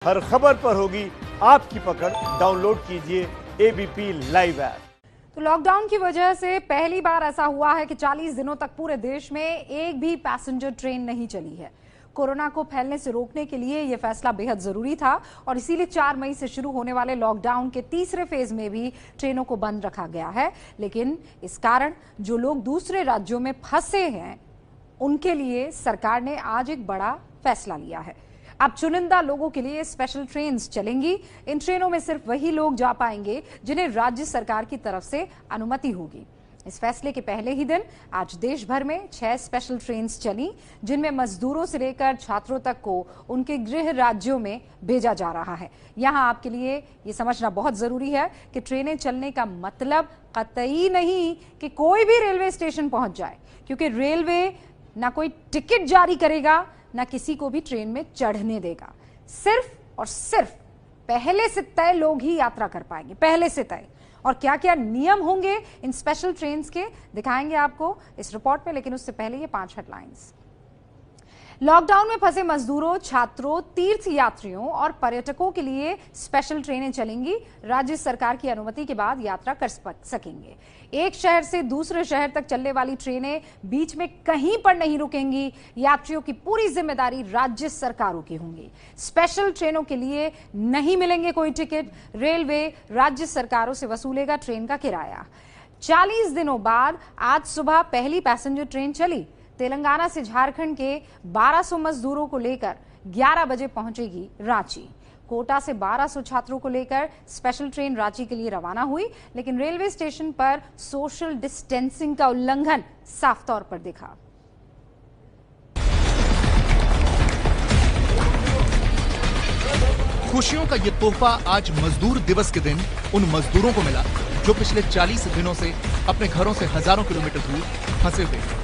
हर खबर पर होगी आपकी पकड़। डाउनलोड कीजिए एबीपी लाइव ऐप। तो लॉकडाउन की वजह से पहली बार ऐसा हुआ है कि 40 दिनों तक पूरे देश में एक भी पैसेंजर ट्रेन नहीं चली है। कोरोना को फैलने से रोकने के लिए यह फैसला बेहद जरूरी था और इसीलिए 4 मई से शुरू होने वाले लॉकडाउन के तीसरे फेज में भी ट्रेनों को बंद रखा गया है। लेकिन इस कारण जो लोग दूसरे राज्यों में फंसे हैं उनके लिए सरकार ने आज एक बड़ा फैसला लिया है। अब चुनिंदा लोगों के लिए स्पेशल ट्रेन्स चलेंगी। इन ट्रेनों में सिर्फ वही लोग जा पाएंगे जिन्हें राज्य सरकार की तरफ से अनुमति होगी। इस फैसले के पहले ही दिन आज देश भर में 6 स्पेशल ट्रेन्स चली, जिनमें मजदूरों से लेकर छात्रों तक को उनके गृह राज्यों में भेजा जा रहा है। यहां आपके लिए ये समझना बहुत जरूरी है कि ट्रेनें चलने का मतलब कतई नहीं कि कोई भी रेलवे स्टेशन पहुंच जाए, क्योंकि रेलवे ना कोई टिकट जारी करेगा ना किसी को भी ट्रेन में चढ़ने देगा। सिर्फ और सिर्फ पहले से तय लोग ही यात्रा कर पाएंगे, पहले से तय। और क्या क्या नियम होंगे इन स्पेशल ट्रेन्स के दिखाएंगे आपको इस रिपोर्ट में, लेकिन उससे पहले ये 5 हेडलाइंस। लॉकडाउन में फंसे मजदूरों, छात्रों, तीर्थ यात्रियों और पर्यटकों के लिए स्पेशल ट्रेनें चलेंगी। राज्य सरकार की अनुमति के बाद यात्रा कर सकेंगे। एक शहर से दूसरे शहर तक चलने वाली ट्रेनें बीच में कहीं पर नहीं रुकेंगी। यात्रियों की पूरी जिम्मेदारी राज्य सरकारों की होंगी। स्पेशल ट्रेनों के लिए नहीं मिलेंगे कोई टिकट। रेलवे राज्य सरकारों से वसूलेगा ट्रेन का किराया। 40 दिनों बाद आज सुबह पहली पैसेंजर ट्रेन चली। तेलंगाना से झारखंड के 1200 मजदूरों को लेकर 11 बजे पहुंचेगी रांची। कोटा से 1200 छात्रों को लेकर स्पेशल ट्रेन रांची के लिए रवाना हुई, लेकिन रेलवे स्टेशन पर सोशल डिस्टेंसिंग का उल्लंघन साफ तौर पर दिखा। खुशियों का ये तोहफा आज मजदूर दिवस के दिन उन मजदूरों को मिला जो पिछले 40 दिनों से अपने घरों से हजारों किलोमीटर दूर फंसे हुए।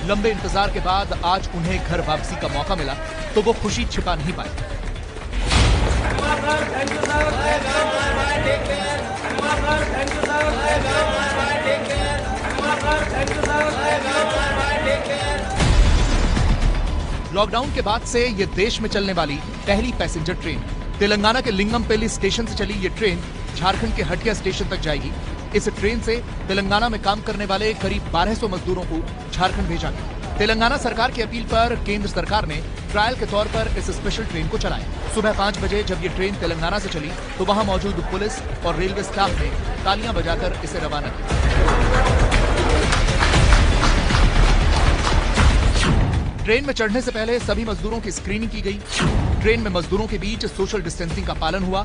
लंबे इंतजार के बाद आज उन्हें घर वापसी का मौका मिला तो वो खुशी छिपा नहीं पाए। लॉकडाउन के बाद से ये देश में चलने वाली पहली पैसेंजर ट्रेन। तेलंगाना के लिंगमपेल्ली स्टेशन से चली ये ट्रेन झारखंड के हटिया स्टेशन तक जाएगी। इस ट्रेन से तेलंगाना में काम करने वाले करीब 1200 मजदूरों को झारखंड भेजा गया। तेलंगाना सरकार की अपील पर केंद्र सरकार ने ट्रायल के तौर पर इस स्पेशल ट्रेन को चलाया। सुबह 5 बजे जब ये ट्रेन तेलंगाना से चली तो वहां मौजूद पुलिस और रेलवे स्टाफ ने तालियां बजाकर इसे रवाना किया। ट्रेन में चढ़ने से पहले सभी मजदूरों की स्क्रीनिंग की गई। ट्रेन में मजदूरों के बीच सोशल डिस्टेंसिंग का पालन हुआ।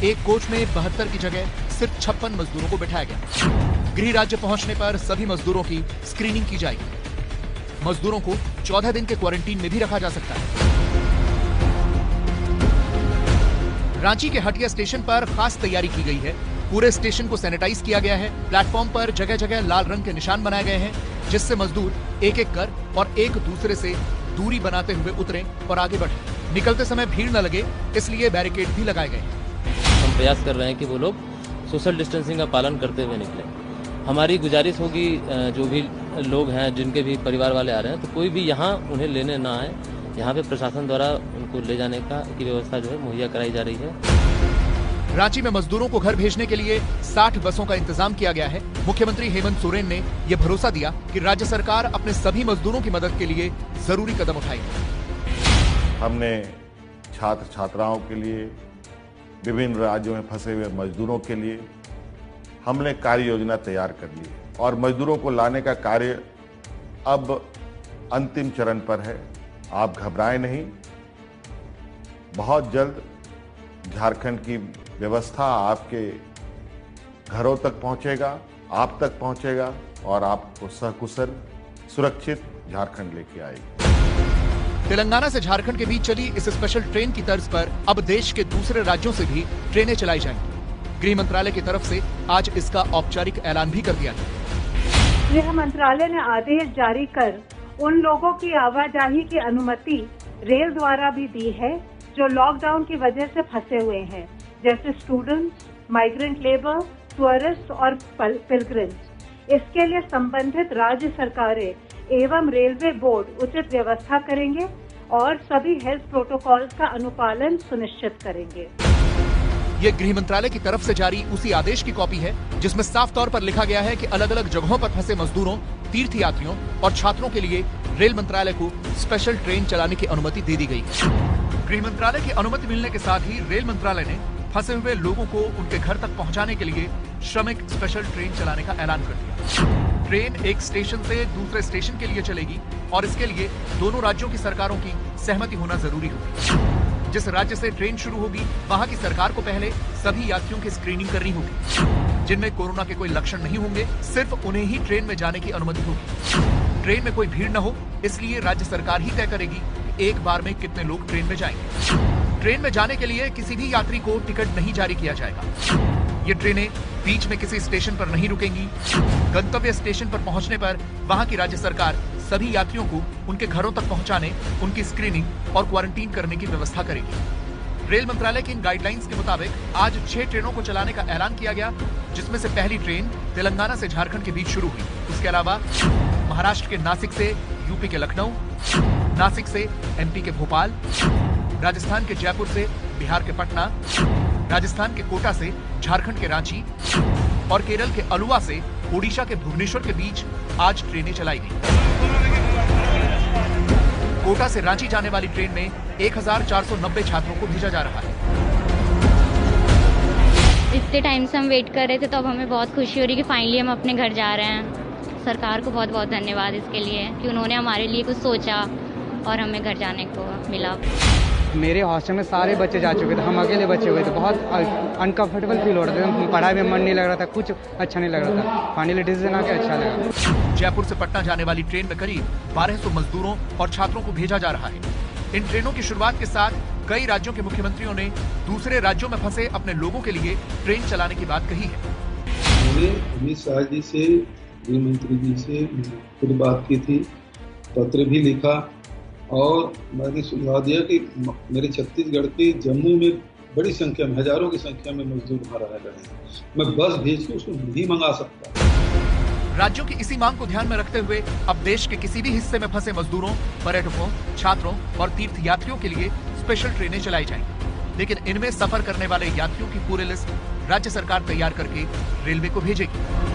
एक कोच में 72 की जगह सिर्फ 56 मजदूरों को बिठाया गया। गृह राज्य पहुंचने पर सभी मजदूरों की स्क्रीनिंग की जाएगी। मजदूरों को 14 दिन के क्वारंटीन में भी रखा जा सकता है। रांची के हटिया स्टेशन पर खास तैयारी की गई है। पूरे स्टेशन को सैनिटाइज किया गया है। प्लेटफॉर्म पर जगह जगह लाल रंग के निशान बनाए गए हैं, जिससे मजदूर एक एक कर और एक दूसरे से दूरी बनाते हुए उतरें और आगे बढ़ें। निकलते समय भीड़ न लगे, इसलिए बैरिकेड भी लगाए गए। हम प्रयास कर रहे हैं कि वो लोग सोशल डिस्टेंसिंग का पालन करते हुए निकलें। हमारी गुजारिश होगी जो भी लोग हैं, जिनके भी परिवार वाले आ रहे हैं, तो कोई भी यहाँ उन्हें लेने ना आए। यहाँ पे प्रशासन द्वारा उनको ले जाने की व्यवस्था जो है मुहैया कराई जा रही है। रांची में मजदूरों को घर भेजने के लिए 60 बसों का इंतजाम किया गया है। मुख्यमंत्री हेमंत सोरेन ने यह भरोसा दिया कि राज्य सरकार अपने सभी मजदूरों की मदद के लिए जरूरी कदम उठाएगी। हमने छात्र छात्राओं के लिए, विभिन्न राज्यों में फंसे हुए मजदूरों के लिए हमने कार्य योजना तैयार कर ली और मजदूरों को लाने का कार्य अब अंतिम चरण पर है। आप घबराएं नहीं, बहुत जल्द झारखंड की व्यवस्था आपके घरों तक पहुंचेगा, आप तक पहुंचेगा और आपको सकुशल सुरक्षित झारखंड लेके आएगी। तेलंगाना से झारखंड के बीच चली इस स्पेशल ट्रेन की तर्ज पर अब देश के दूसरे राज्यों से भी ट्रेनें चलाई जाएंगी। गृह मंत्रालय की तरफ से आज इसका औपचारिक ऐलान भी कर दिया गया। गृह मंत्रालय ने आदेश जारी कर उन लोगों की आवाजाही की अनुमति रेल द्वारा भी दी है जो लॉकडाउन की वजह से फंसे हुए हैं, जैसे स्टूडेंट्स, माइग्रेंट लेबर, टूरिस्ट और पिलग्रिम्स। इसके लिए संबंधित राज्य सरकारें एवं रेलवे बोर्ड उचित व्यवस्था करेंगे और सभी हेल्थ प्रोटोकॉल्स का अनुपालन सुनिश्चित करेंगे। ये गृह मंत्रालय की तरफ से जारी उसी आदेश की कॉपी है जिसमें साफ तौर पर लिखा गया है कि अलग अलग जगहों पर फंसे मजदूरों, तीर्थयात्रियों और छात्रों के लिए रेल मंत्रालय को स्पेशल ट्रेन चलाने की अनुमति दे दी गई है। गृह मंत्रालय की अनुमति मिलने के साथ ही रेल मंत्रालय ने फंसे हुए लोगों को उनके घर तक पहुंचाने के लिए श्रमिक स्पेशल ट्रेन चलाने का ऐलान कर दिया। ट्रेन एक स्टेशन से दूसरे स्टेशन के लिए चलेगी और इसके लिए दोनों राज्यों की सरकारों की सहमति होना जरूरी होगी। जिस राज्य से ट्रेन शुरू होगी वहां की सरकार को पहले सभी यात्रियों की स्क्रीनिंग करनी होगी। जिनमें कोरोना के कोई लक्षण नहीं होंगे, सिर्फ उन्हें ही ट्रेन में जाने की अनुमति होगी। ट्रेन में कोई भीड़ न हो, इसलिए राज्य सरकार ही तय करेगी कि एक बार में कितने लोग ट्रेन में जाएंगे। ट्रेन में जाने के लिए किसी भी यात्री को टिकट नहीं जारी किया जाएगा। ये ट्रेनें बीच में किसी स्टेशन पर नहीं रुकेंगी। गंतव्य स्टेशन पर पहुंचने पर वहां की राज्य सरकार सभी यात्रियों को उनके घरों तक पहुंचाने, उनकी स्क्रीनिंग और क्वारंटीन करने की व्यवस्था करेगी। रेल मंत्रालय की इन गाइडलाइंस के मुताबिक आज 6 ट्रेनों को चलाने का ऐलान किया गया, जिसमें से पहली ट्रेन तेलंगाना से झारखंड के बीच शुरू हुई। उसके अलावा महाराष्ट्र के नासिक से यूपी के लखनऊ, नासिक से एमपी के भोपाल, राजस्थान के जयपुर से बिहार के पटना, राजस्थान के कोटा से झारखंड के रांची और केरल के अलुवा से ओडिशा के भुवनेश्वर के बीच आज ट्रेनें चलाई गई। कोटा से रांची जाने वाली ट्रेन में 1490 छात्रों को भेजा जा रहा है। इतने टाइम से हम वेट कर रहे थे, तो अब हमें बहुत खुशी हो रही है कि फाइनली हम अपने घर जा रहे हैं। सरकार को बहुत बहुत धन्यवाद इसके लिए कि उन्होंने हमारे लिए कुछ सोचा और हमें घर जाने को मिला। मेरे हॉस्टल में सारे बच्चे जा चुके थे, हम अकेले बच्चे हुए थे। बहुत अनकंफर्टेबल फील हो रहा था, पढ़ाई में मन नहीं लग रहा था, कुछ अच्छा नहीं लग रहा था। फाइनली डिसीजन आके अच्छा लगा। जयपुर से पटना जाने वाली ट्रेन में करीब 1200 मजदूरों और छात्रों को भेजा जा रहा है। इन ट्रेनों की शुरुआत के साथ कई राज्यों के मुख्यमंत्रियों ने दूसरे राज्यों में फंसे अपने लोगों के लिए ट्रेन चलाने की बात कही है। मैंने अमित शाह जी से, गृह मंत्री जी से खुद बात की थी, पत्र भी लिखा और मैंने सुझाव दिया कि मेरे छत्तीसगढ़ के जम्मू में बड़ी संख्या में, हजारों की संख्या में मजदूर वहाँ रह गए हैं। मैं बस भेज के उसको नहीं मंगा सकता। राज्यों की इसी मांग को ध्यान में रखते हुए अब देश के किसी भी हिस्से में फंसे मजदूरों, पर्यटकों, छात्रों और तीर्थ यात्रियों के लिए स्पेशल ट्रेनें चलाई जाएंगी। लेकिन इनमें सफर करने वाले यात्रियों की पूरी लिस्ट राज्य सरकार तैयार करके रेलवे को भेजेगी।